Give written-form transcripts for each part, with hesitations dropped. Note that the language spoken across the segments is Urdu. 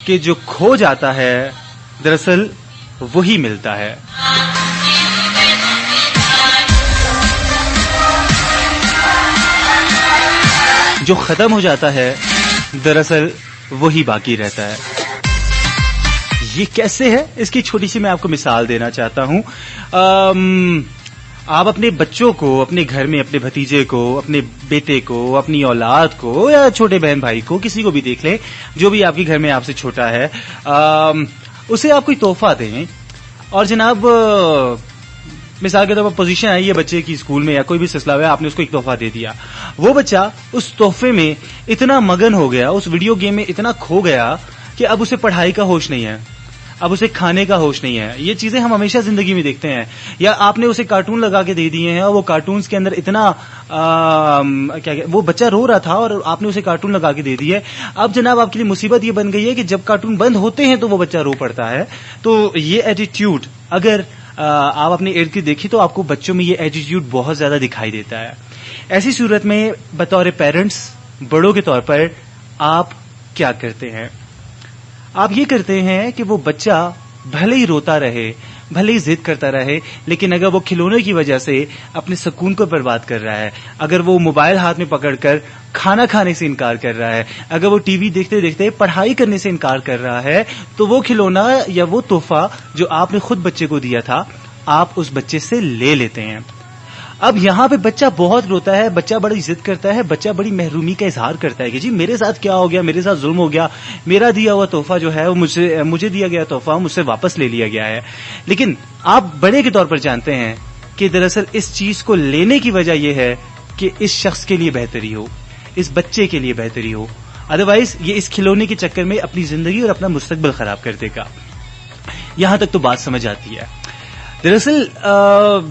کہ جو کھو جاتا ہے دراصل وہی ملتا ہے. جو ختم ہو جاتا ہے دراصل وہی باقی رہتا ہے. یہ کیسے ہے؟ اس کی چھوٹی سی میں آپ کو مثال دینا چاہتا ہوں. آپ اپنے بچوں کو، اپنے گھر میں اپنے بھتیجے کو، اپنے بیٹے کو، اپنی اولاد کو یا چھوٹے بہن بھائی کو، کسی کو بھی دیکھ لیں جو بھی آپ کے گھر میں آپ سے چھوٹا ہے، اسے آپ کوئی تحفہ دیں اور جناب مثال کے طور پر پوزیشن آئی ہے بچے کی اسکول میں یا کوئی بھی سلسلہ ہوا، آپ نے اس کو ایک تحفہ دے دیا. وہ بچہ اس تحفے میں اتنا مگن ہو گیا، اس ویڈیو گیم میں اتنا کھو گیا کہ اب اسے پڑھائی کا ہوش نہیں ہے، اب اسے کھانے کا ہوش نہیں ہے. یہ چیزیں ہم ہمیشہ زندگی میں دیکھتے ہیں. یا آپ نے اسے کارٹون لگا کے دے دیے ہیں اور وہ کارٹونز کے اندر اتنا وہ بچہ رو رہا تھا اور آپ نے اسے کارٹون لگا کے دے دیے. اب جناب آپ کے لیے مصیبت یہ بن گئی ہے کہ جب کارٹون بند ہوتے ہیں تو وہ بچہ رو پڑتا ہے. تو یہ ایٹیٹیوڈ اگر آپ اپنے ارد گرد دیکھیں تو آپ کو بچوں میں یہ ایٹیٹیوڈ بہت زیادہ دکھائی دیتا ہے. ایسی صورت میں بطور پیرنٹس، بڑوں کے طور پر آپ کیا کرتے ہیں؟ آپ یہ کرتے ہیں کہ وہ بچہ بھلے ہی روتا رہے، بھلے ہی ضد کرتا رہے، لیکن اگر وہ کھلونے کی وجہ سے اپنے سکون کو برباد کر رہا ہے، اگر وہ موبائل ہاتھ میں پکڑ کر کھانا کھانے سے انکار کر رہا ہے، اگر وہ ٹی وی دیکھتے دیکھتے پڑھائی کرنے سے انکار کر رہا ہے، تو وہ کھلونا یا وہ تحفہ جو آپ نے خود بچے کو دیا تھا آپ اس بچے سے لے لیتے ہیں. اب یہاں پہ بچہ بہت روتا ہے، بچہ بڑی ضد کرتا ہے، بچہ بڑی محرومی کا اظہار کرتا ہے کہ جی میرے ساتھ کیا ہو گیا، میرے ساتھ ظلم ہو گیا، میرا دیا ہوا تحفہ جو ہے وہ مجھے دیا گیا تحفہ مجھ سے واپس لے لیا گیا ہے. لیکن آپ بڑے کے طور پر جانتے ہیں کہ دراصل اس چیز کو لینے کی وجہ یہ ہے کہ اس شخص کے لیے بہتری ہو، اس بچے کے لیے بہتری ہو. ادروائز یہ اس کھلونے کے چکر میں اپنی زندگی اور اپنا مستقبل خراب کر دے گا. یہاں تک تو بات سمجھ آتی ہے. دراصل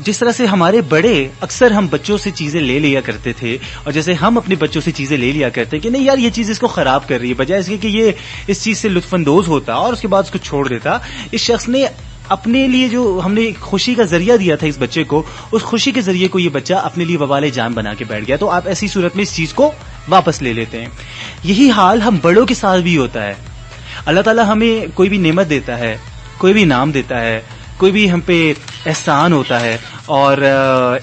جس طرح سے ہمارے بڑے اکثر ہم بچوں سے چیزیں لے لیا کرتے تھے اور جیسے ہم اپنے بچوں سے چیزیں لے لیا کرتے کہ نہیں یار یہ چیز اس کو خراب کر رہی ہے، بجائے اس کے کہ یہ اس چیز سے لطف اندوز ہوتا اور اس کے بعد اس کو چھوڑ دیتا، اس شخص نے اپنے لیے جو ہم نے خوشی کا ذریعہ دیا تھا اس بچے کو، اس خوشی کے ذریعے کو یہ بچہ اپنے لیے وبال جان بنا کے بیٹھ گیا. تو آپ ایسی صورت میں اس چیز کو واپس لے لیتے ہیں. یہی حال ہم بڑوں کے ساتھ بھی ہوتا ہے. اللہ تعالیٰ ہمیں کوئی بھی نعمت دیتا ہے، کوئی بھی انعام دیتا ہے، کوئی بھی ہم پہ احسان ہوتا ہے، اور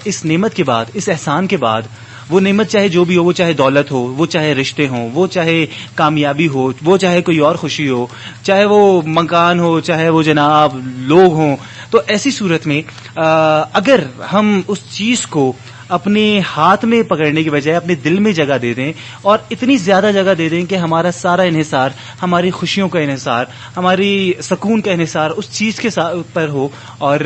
اس نعمت کے بعد، اس احسان کے بعد وہ نعمت چاہے جو بھی ہو، وہ چاہے دولت ہو، وہ چاہے رشتے ہوں، وہ چاہے کامیابی ہو، وہ چاہے کوئی اور خوشی ہو، چاہے وہ مکان ہو، چاہے وہ جناب لوگ ہوں، تو ایسی صورت میں اگر ہم اس چیز کو اپنے ہاتھ میں پکڑنے کی بجائے اپنے دل میں جگہ دے دیں اور اتنی زیادہ جگہ دے دیں کہ ہمارا سارا انحصار، ہماری خوشیوں کا انحصار، ہماری سکون کا انحصار اس چیز کے پر ہو، اور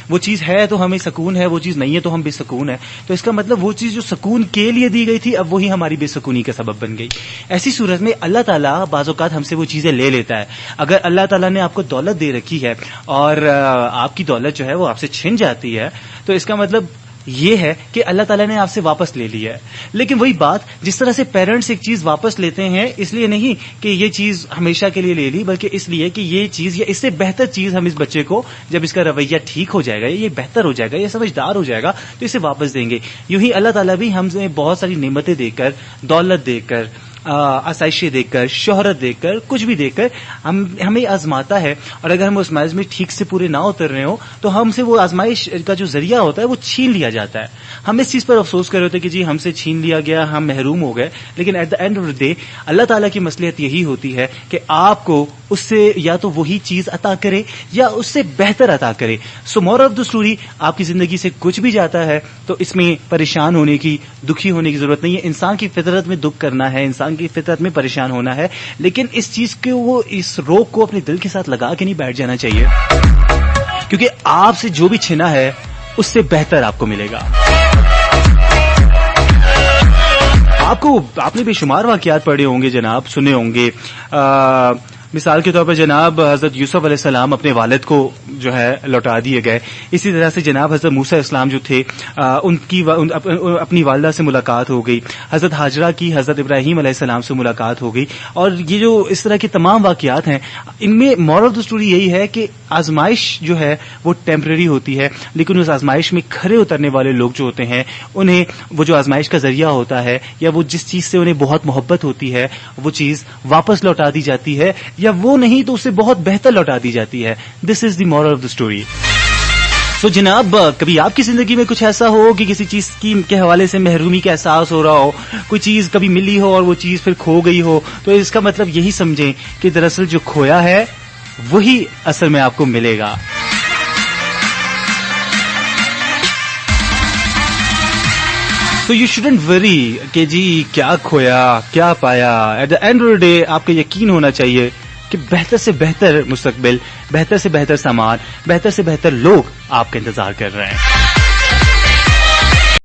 وہ چیز ہے تو ہمیں سکون ہے، وہ چیز نہیں ہے تو ہم بے سکون ہے، تو اس کا مطلب وہ چیز جو سکون کے لیے دی گئی تھی اب وہی ہماری بے سکونی کا سبب بن گئی. ایسی صورت میں اللہ تعالیٰ بعض اوقات ہم سے وہ چیزیں لے لیتا ہے. اگر اللہ تعالیٰ نے آپ کو دولت دے رکھی ہے اور آپ کی دولت جو ہے وہ آپ سے چھن جاتی ہے تو اس کا مطلب یہ ہے کہ اللہ تعالیٰ نے آپ سے واپس لے لی ہے. لیکن وہی بات جس طرح سے پیرنٹس ایک چیز واپس لیتے ہیں اس لیے نہیں کہ یہ چیز ہمیشہ کے لیے لے لی، بلکہ اس لیے کہ یہ چیز یا اس سے بہتر چیز ہم اس بچے کو جب اس کا رویہ ٹھیک ہو جائے گا، یہ بہتر ہو جائے گا، یہ سمجھدار ہو جائے گا تو اسے واپس دیں گے. یوں ہی اللہ تعالیٰ بھی ہم سے بہت ساری نعمتیں دے کر، دولت دے کر، آسائشیں دے کر، شہرت دے کر، کچھ بھی دے کر ہمیں آزماتا ہے، اور اگر ہم اس آزمائش میں ٹھیک سے پورے نہ اتر رہے ہوں تو ہم سے وہ آزمائش کا جو ذریعہ ہوتا ہے وہ چھین لیا جاتا ہے. ہم اس چیز پر افسوس کر رہے ہوتے کہ جی ہم سے چھین لیا گیا، ہم محروم ہو گئے، لیکن at the end of the day اللہ تعالیٰ کی مصلحت یہی ہوتی ہے کہ آپ کو اس سے یا تو وہی چیز عطا کرے یا اس سے بہتر عطا کرے. سو مورل آف دا اسٹوری، آپ کی زندگی سے کچھ بھی جاتا ہے تو اس میں پریشان ہونے کی، دکھی ہونے کی ضرورت نہیں ہے. انسان کی فطرت میں دکھ کرنا ہے، انسان کی فطرت میں پریشان ہونا ہے، لیکن اس چیز کو وہ اس روک کو اپنے دل کے ساتھ لگا کے نہیں بیٹھ جانا چاہیے، کیونکہ آپ سے جو بھی چھنا ہے اس سے بہتر آپ کو ملے گا. آپ نے بے شمار واقعات پڑھے ہوں گے جناب، سنے ہوں گے. مثال کے طور پر جناب حضرت یوسف علیہ السلام اپنے والد کو جو ہے لوٹا دیے گئے. اسی طرح سے جناب حضرت موسیٰ اسلام جو تھے ان کی اپنی والدہ سے ملاقات ہو گئی. حضرت ہاجرہ کی حضرت ابراہیم علیہ السلام سے ملاقات ہو گئی. اور یہ جو اس طرح کے تمام واقعات ہیں ان میں مورل آف دا اسٹوری یہی ہے کہ آزمائش جو ہے وہ ٹیمپرری ہوتی ہے، لیکن اس آزمائش میں کھرے اترنے والے لوگ جو ہوتے ہیں انہیں وہ جو آزمائش کا ذریعہ ہوتا ہے یا وہ جس چیز سے انہیں بہت محبت ہوتی ہے وہ چیز واپس لوٹا دی جاتی ہے، یا وہ نہیں تو اسے بہت بہتر لوٹا دی جاتی ہے. This is the moral of the story. تو جناب کبھی آپ کی زندگی میں کچھ ایسا ہو کہ کسی چیز کی کے حوالے سے محرومی کا احساس ہو رہا ہو, کوئی چیز کبھی ملی ہو اور وہ چیز پھر کھو گئی ہو, تو اس کا مطلب یہی سمجھیں کہ دراصل جو کھویا ہے وہی اصل میں آپ کو ملے گا. تو یو شوڈنٹ وری کہ جی کیا کھویا کیا پایا. At the end of the day آپ کا یقین ہونا چاہیے کہ بہتر سے بہتر مستقبل, بہتر سے بہتر سامان, بہتر سے بہتر لوگ آپ کا انتظار کر رہے ہیں.